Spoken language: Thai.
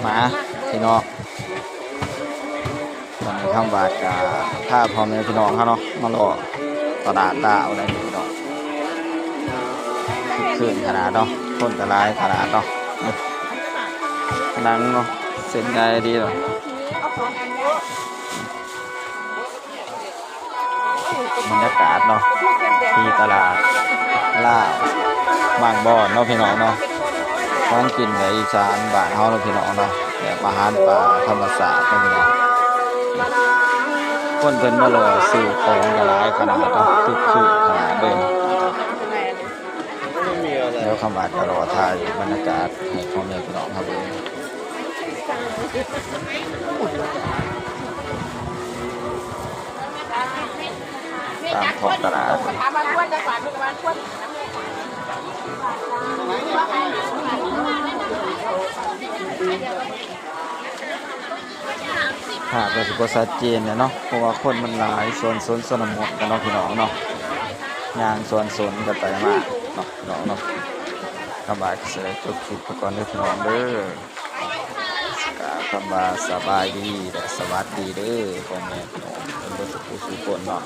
มาพี่น้องตอนนี้ข้ามบาทกับผ้าพ่อแม่พี่น้องเขาเนาะมาหล่อตลาดตาเอาอะไรพี่น้องขึ้นขนาดเนาะคนกระไรขนาดเนาะนังเนาะเส้นไงดีเลยบรรยากาศเนาะที่ตลาดล่าบางบ่อนเนาะพี่น้องเนาะของกินในอีสานบ้านเฮาเนาะพี่น้องเนาะแบบอาหารป่าธรรมชาติเนาะพี่น้องคนเพิ่นมารอซื้อของกระไรขนาดเนาะคึกคืนขนาดเบิ่งเดี๋ยวคำว่าจะรอถ่ายบรรยากาศให้พ่อแม่พี่น้องครับเบิ่งตามท้องตลาดหากเราสิบ่ชัดเจนเนาะเพราะว่าคนมันหลายสวนสนหมดกันเนาะพี่น้องเนาะย่างสวนกันไปมาเนาะพี่น้องเนาะคำว่าเสียจบคลิปไปก่อนเด้อพี่น้องเด้อคำว่าสบายดีและสวัสดีเด้อพ่อแม่พี่น้องเป็นบ่สุขสุขคนเนาะ